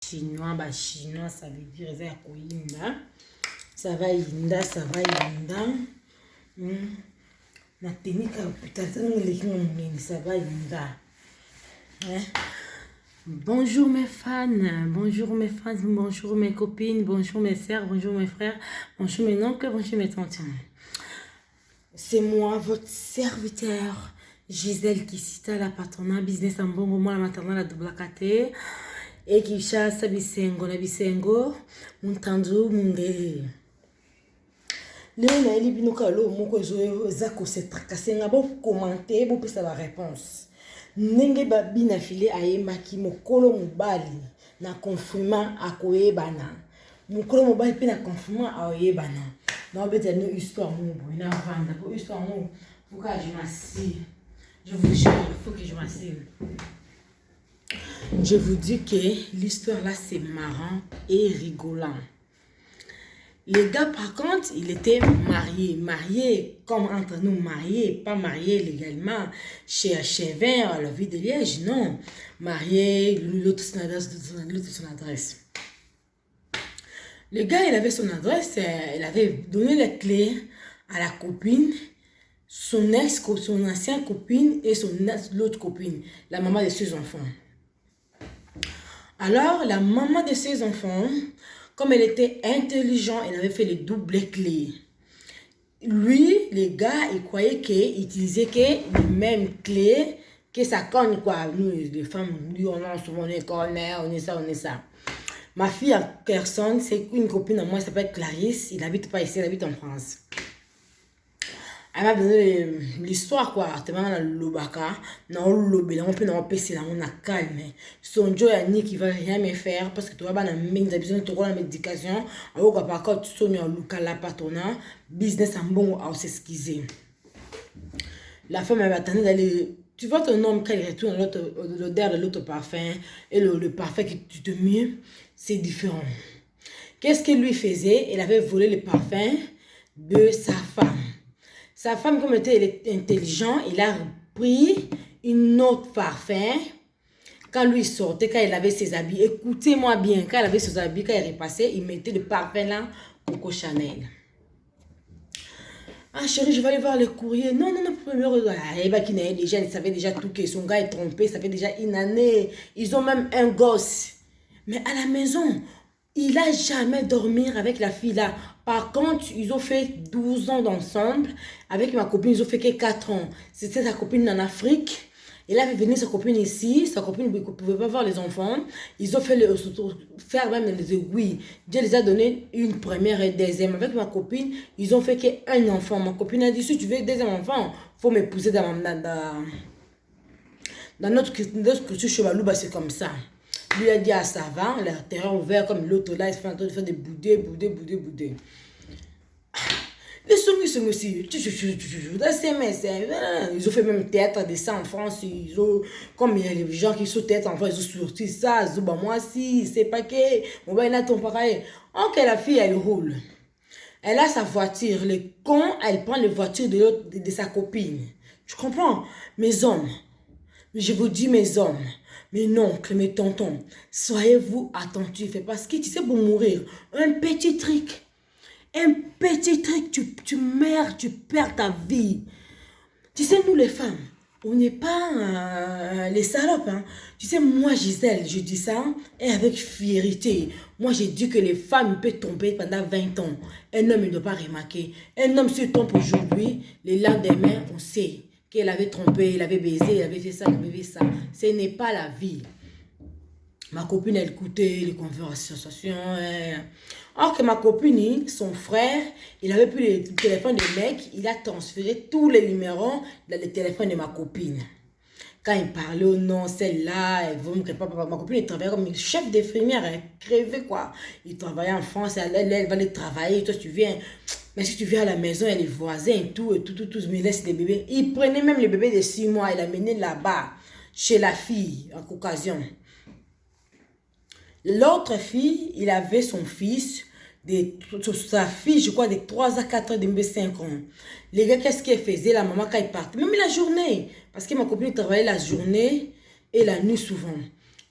chinois, bah chinois, ça veut dire ça koinda. Ça va inda, ça va inda. Na technique ça va inda. Bonjour mes fans, bonjour mes fans, bonjour mes copines, bonjour mes sœurs, bonjour mes frères, bonjour mes oncles, bonjour mes tantes. C'est moi, votre serviteur, Gisèle Kisita, la patronat business en bon moment, la maternelle, la double KT. Et qui chasse bisengo na bisengo muntanzu munge lena eli binoka lo moko za ko se tracasser nga bo commenter bo pesa la réponse ndenge babi na file ayemaki mokolo mobali na confirma akoyebana mokolo mobali pe na confirma akoyebana na obeta no histoire mo bo na vanda ko histoire mo faut que je m'assire, je vous jure, il faut que je m'assire. Je vous dis que l'histoire là c'est marrant et rigolant. Les gars par contre, il était marié comme entre nous, marié, pas marié légalement chez H20 à la ville de Liège, non. Marié, l'autre son adresse. Le gars il avait son adresse, il avait donné les clés à la copine, son ancienne copine et l'autre copine, la maman de ses enfants. Alors, la maman de ses enfants, comme elle était intelligente, elle avait fait les doubles clés. Lui, les gars, il croyait qu'il utilisait que les mêmes clés que sa conne, quoi. Nous, les femmes, nous, on a souvent des corners, on est ça. Ma fille en personne, c'est une copine à moi, elle s'appelle Clarisse. Il n'habite pas ici, elle habite en France. Elle m'a donné l'histoire quoi, tellement dans le lobaka, dans le lobby, on peut dans PC là, on a calme. Son Joe Yannick qui va rien me faire parce que tu vas pas dans la besoin de la médication, alors par contre tu soignes en local la patronat, business en bon à s'excuser. La femme elle attendait d'aller, tu vois ton homme quand il retourne l'odeur de l'autre parfum et le parfum que tu te mets, c'est différent. Qu'est-ce qu'il lui faisait? Il avait volé le parfum de sa femme. Sa femme, comme elle était intelligent, il a pris une autre parfum. Quand lui sortait, quand il avait ses habits, écoutez-moi bien, quand il avait ses habits, quand il repassait, il mettait le parfum là, Coco Chanel. Ah chérie, je vais aller voir le courrier. Non, il savait déjà tout, que son gars est trompé, ça fait déjà une année. Ils ont même un gosse. Mais à la maison, il n'a jamais dormi avec la fille là. Par contre, ils ont fait 12 ans d'ensemble. Avec ma copine, ils ont fait que 4 ans. C'était sa copine en Afrique. Elle avait venu sa copine ici. Sa copine ne pouvait pas voir les enfants. Ils ont fait faire même les aiguilles. Dieu les a donné une première et deuxième. Avec ma copine, ils ont fait qu'un enfant. Ma copine a dit, si tu veux deuxième enfant, il faut m'épouser dans notre culture chevalouba, c'est comme ça. Lui a dit à ça va, le terrain ouvert comme l'autre là, il se fait en train de faire des boudés. Les soumis aussi, ils ont fait même théâtre de ça en France, comme il y a les gens qui sont théâtre en France, ils ont sorti ça, moi si, c'est pas que, on va y aller ton pareil. Ok, la fille elle roule, elle a sa voiture, les cons, elle prend les voitures de sa copine. Tu comprends? Mes hommes, je vous dis mes hommes, mes oncles, mes tontons, soyez-vous attentifs parce que tu sais pour mourir, un petit truc, tu meurs, tu perds ta vie. Tu sais, nous les femmes, on n'est pas les salopes. Hein. Tu sais, moi Gisèle, je dis ça, et avec fierté. Moi j'ai dit que les femmes peuvent tomber pendant 20 ans. Un homme ne doit pas remarquer. Un homme se trompe aujourd'hui, le lendemain, on sait qu'elle avait trompé, il avait baisé, il avait fait ça, il avait fait ça. Ce n'est pas la vie. Ma copine, elle écoutait les conversations. Alors que ma copine, son frère, il avait pris le téléphone du mec, il a transféré tous les numéros dans le téléphone de ma copine. Quand il parlait au nom, celle-là, elle veut me papa. Ma copine, elle travaillait comme chef d'infirmière, elle crevait quoi. Il travaillait en France, elle va aller travailler, toi tu viens. Mais si tu viens à la maison, il y a les voisins et tout, mais laisse les bébés. Il prenait même les bébés de 6 mois, il l'amenait là-bas, chez la fille, en occasion. L'autre fille, il avait son fils, sa fille, je crois, de 3 à 4 ans, de 5 ans. Les gars, qu'est-ce qu'elle faisait, la maman, quand elle partait? Même la journée, parce que ma copine travaillait la journée et la nuit souvent.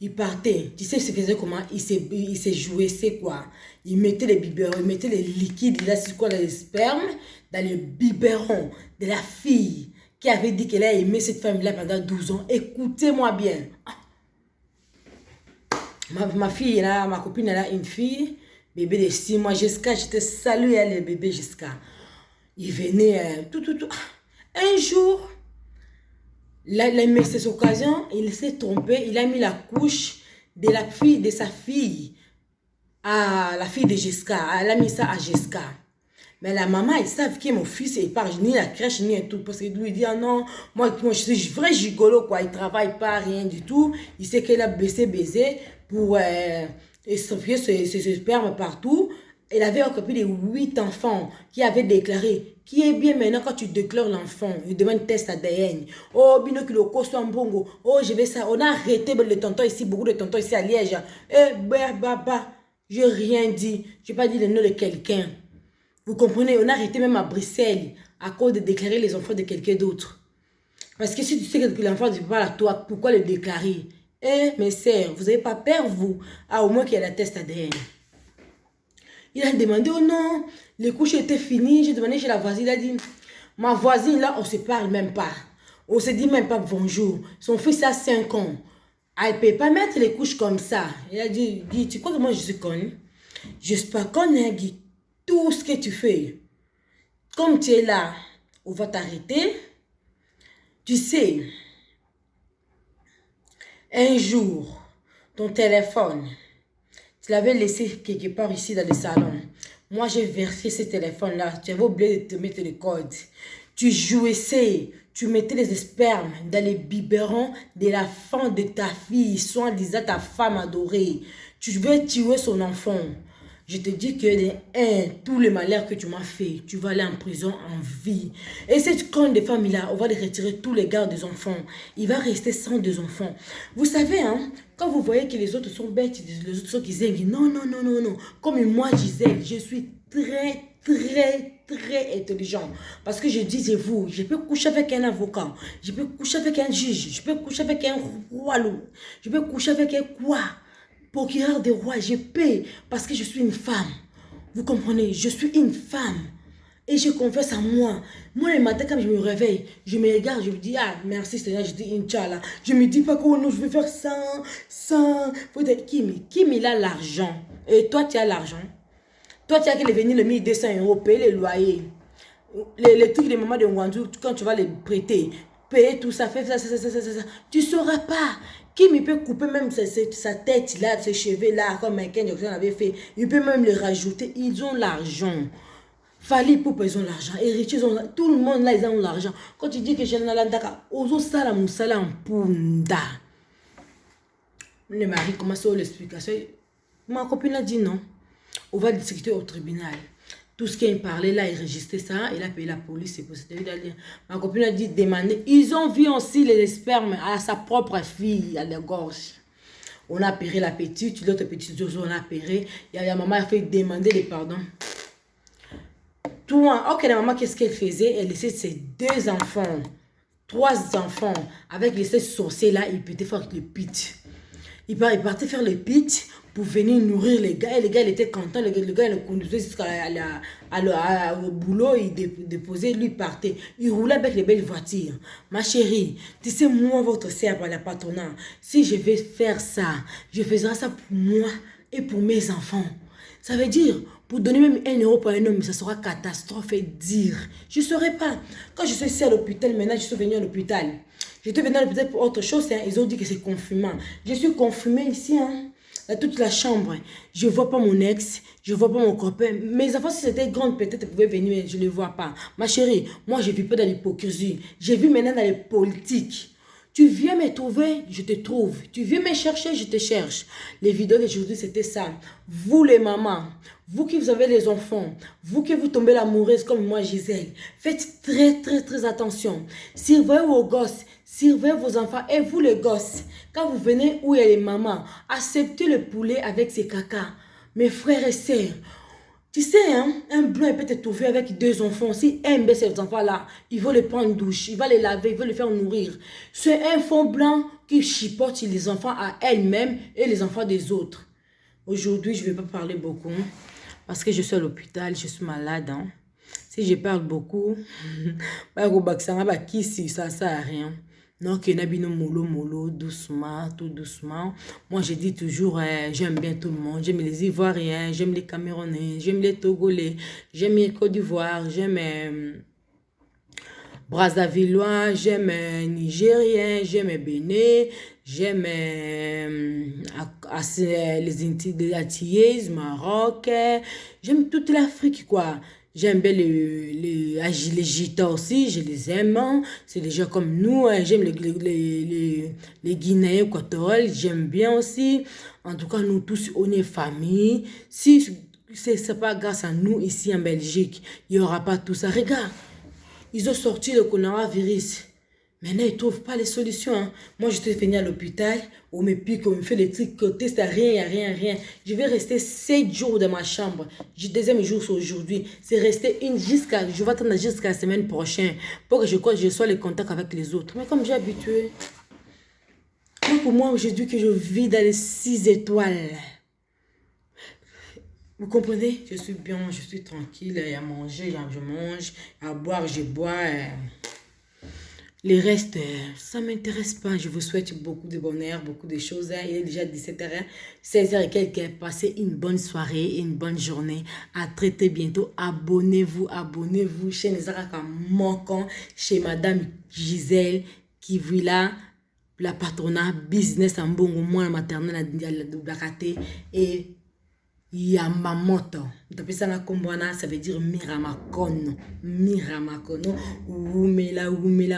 Il partait. Tu sais, il se faisait comment? Il s'est joué, c'est quoi? Il mettait les biberons, il mettait les liquides, là, c'est quoi, les spermes, dans les biberons de la fille qui avait dit qu'elle a aimé cette femme-là pendant 12 ans. Écoutez-moi bien. Ma fille, là, ma copine, elle a une fille, bébé de 6 mois, Jessica, je te salue, elle, le bébé Jessica. Il venait, tout. Un jour, il a aimé cette occasion, il s'est trompé, il a mis la couche de la fille, de sa fille, à la fille de Jessica. Elle a mis ça à Jessica. Mais la maman, ils savent que mon fils, il part ni la crèche, ni un tout. Parce qu'il lui dit, ah non, moi je suis vrai gigolo, quoi. Il travaille pas, rien du tout. Il sait qu'elle a baisé pour estropier ses spermes partout. Elle avait occupé de 8 enfants qui avaient déclaré. Qui est bien maintenant quand tu déclares l'enfant, il demande test ADN. Oh, bino kiloko soit bongo. Oh, je vais ça. On a arrêté le tonton ici, beaucoup de tontons ici à Liège. Eh, bah, j'ai rien dit. J'ai pas dit le nom de quelqu'un. Vous comprenez, on a arrêté même à Bruxelles à cause de déclarer les enfants de quelqu'un d'autre. Parce que si tu sais que l'enfant ne parle à toi, pourquoi le déclarer? Eh, mes sœurs, vous n'avez pas peur, vous? Ah, au moins qu'il y a la test ADN. Il a demandé, oh non, les couches étaient finies. J'ai demandé chez la voisine, il a dit, ma voisine là, on ne se parle même pas. On ne se dit même pas bonjour. Son fils a 5 ans. Elle ne peut pas mettre les couches comme ça. Il a dit, tu crois que moi je suis conne? Je ne suis pas conne, Guy. Tout ce que tu fais, comme tu es là, on va t'arrêter. Tu sais, un jour, ton téléphone, tu l'avais laissé quelque part ici dans le salon. Moi, j'ai versé ce téléphone-là. Tu avais oublié de te mettre le code. Tu jouissais, tu mettais les spermes dans les biberons de la femme de ta fille, soit disant ta femme adorée. Tu veux tuer son enfant. Je te dis que tous les malheurs que tu m'as fait, tu vas aller en prison en vie. Et cette conne de famille-là, on va les retirer tous les gardes des enfants. Il va rester sans deux enfants. Vous savez, hein, quand vous voyez que les autres sont bêtes, les autres sont qui disent, non. Comme moi, Gisèle, je suis très intelligent. Parce que je disais vous, je peux coucher avec un avocat, je peux coucher avec un juge, je peux coucher avec un roi, je peux coucher avec un quoi? Procureur des rois, je paie parce que je suis une femme. Vous comprenez? Je suis une femme. Et je confesse à moi. Moi, le matin, quand je me réveille, je me regarde, je me dis, ah, merci Seigneur, je dis, Inch'Allah. Je me dis pas que oh, non, je vais faire ça. Faut dire, Kim, il a l'argent. Et toi, tu as l'argent. Toi, tu as qu'à venir le 1200 euros, payer les loyers. Les trucs de maman de Wanzou, quand tu vas les prêter, payer tout ça, faire ça. Tu ne sauras pas. Kim, il peut couper même sa tête là, ses cheveux là, comme Michael Jackson avait fait. Il peut même les rajouter. Ils ont l'argent. Fali pour ils ont l'argent. Héritiers ont tout le monde là, ils ont l'argent. Quand tu dis que j'ai l'andaka, ozo sala musala en punda. Le mari commence à l'explication. Ma copine a dit non. On va discuter au tribunal. Tout ce qu'il parlait là, il registrait ça, il a payé la police, c'est pour ça. Ma copine a dit, demander. Ils ont vu aussi les spermes à sa propre fille, à la gorge. On a payé la petite, l'autre petite, on a payé. Et la maman a fait demander les pardons. Tout, ok, la maman, qu'est-ce qu'elle faisait? Elle laissait ses 2 enfants, 3 enfants, avec les sorciers là, il peut faire le pitch. Il partait faire le pitch pour venir nourrir les gars. Et les gars, il était content. Le gars, il le conduisait au boulot. Il déposait, lui, partait. Il roulait avec les belles voitures. Ma chérie, tu sais, moi, votre sœur, la patronat, si je vais faire ça, je ferai ça pour moi et pour mes enfants. Ça veut dire, pour donner même 1 euro pour un homme, ça sera catastrophe et dire. Je ne saurais pas. Quand je suis ici à l'hôpital, maintenant, je suis venue à l'hôpital. J'étais venue à l'hôpital pour autre chose. Hein. Ils ont dit que c'est confinement. Je suis confinée ici. Hein. Dans toute la chambre. Je ne vois pas mon ex. Je ne vois pas mon copain. Mes enfants, si c'était grand, peut-être ils pouvaient venir, mais je ne les vois pas. Ma chérie, moi, je ne vis pas dans l'hypocrisie. Je vis maintenant dans les politiques. Tu viens me trouver, je te trouve. Tu viens me chercher, je te cherche. Les vidéos d'aujourd'hui, c'était ça. Vous les mamans, vous qui vous avez les enfants, vous qui vous tombez l'amoureuse comme moi, Gisèle, faites très attention. Surveillez vos gosses, surveillez vos enfants et vous les gosses. Quand vous venez où il y a les mamans, acceptez le poulet avec ses caca. Mes frères et sœurs, Tu sais, hein, un blanc peut te trouver avec 2 enfants. Si un aime ces enfants-là, il veut les prendre une douche, il va les laver, il veut les faire nourrir. C'est un fond blanc qui chipote les enfants à elle-même et les enfants des autres. Aujourd'hui, je ne vais pas parler beaucoup parce que je suis à l'hôpital, je suis malade. Hein. Si je parle beaucoup, ça sert à rien. Non, qu'il y a mollo, doucement, tout doucement. Moi, je dis toujours, j'aime bien tout le monde. J'aime les Ivoiriens, j'aime les Camerounais, j'aime les Togolais, j'aime les Côte d'Ivoire, j'aime Brazzavillois, j'aime Nigériens, j'aime Bénin, j'aime les Antillaises, Maroc, j'aime toute l'Afrique, quoi. J'aime bien les Gita aussi, je les aime. Hein. C'est des gens comme nous. Hein. J'aime les Guinéens équatoriaux, j'aime bien aussi. En tout cas, nous tous, on est famille. Si c'est pas grâce à nous ici en Belgique, il n'y aura pas tout ça. Regarde, ils ont sorti le coronavirus. Maintenant, ils ne trouvent pas les solutions. Hein. Moi, je suis venu à l'hôpital, on me pique, on me fait les trucs, test, rien, rien. Je vais rester 7 jours dans ma chambre. Le deuxième jour, c'est aujourd'hui. C'est rester je vais attendre jusqu'à la semaine prochaine pour que je sois les contacts avec les autres. Mais comme j'ai habitué, pour moi, aujourd'hui que je vis dans les 6 étoiles. Vous comprenez? Je suis bien, je suis tranquille. Il y a à manger, je mange. À boire, je bois. Les restes, ça ne m'intéresse pas. Je vous souhaite beaucoup de bonheur, beaucoup de choses. Il est déjà 17h, 16h et quelques. Passez une bonne soirée et une bonne journée. À très très bientôt. Abonnez-vous chez Nezaraka Monkon, chez Madame Gisèle qui vit là. La patronat business en bon au moins maternelle à la raté et Yamamoto. Ça veut dire Miramakono. Miramakono. Oumela,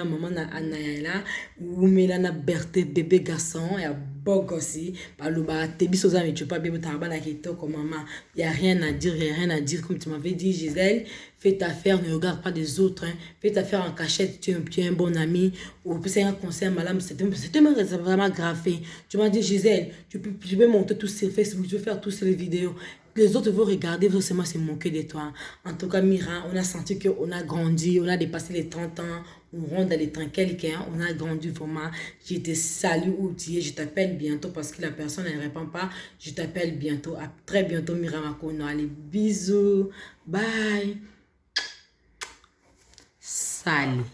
maman na anayala. Oumela na Berthe, bébé garçon. Et à Bog aussi. Par le bas, t'es bis aux amis, tu peux pas bébé tarbana qui est comme maman. Il n'y a rien à dire, Comme tu m'avais dit, Gisèle, fais ta affaire, ne regarde pas des autres. Hein. Fais ta affaire en cachette, tu es un bon ami. Ou c'est un conseil, madame, c'était vraiment grave. Tu m'as dit, Gisèle, tu peux monter tous ces Facebook, tu peux faire toutes ces vidéos. Les autres vont regarder, vont seulement se moquer de toi. En tout cas, Mira, on a senti qu'on a grandi, on a dépassé les 30 ans, on rentre dans les 30 quelqu'un, on a grandi vraiment. Je te salue où tu es, je t'appelle bientôt parce que la personne ne répond pas. Je t'appelle bientôt, à très bientôt, Mira Makono. Allez, bisous, bye. Salut.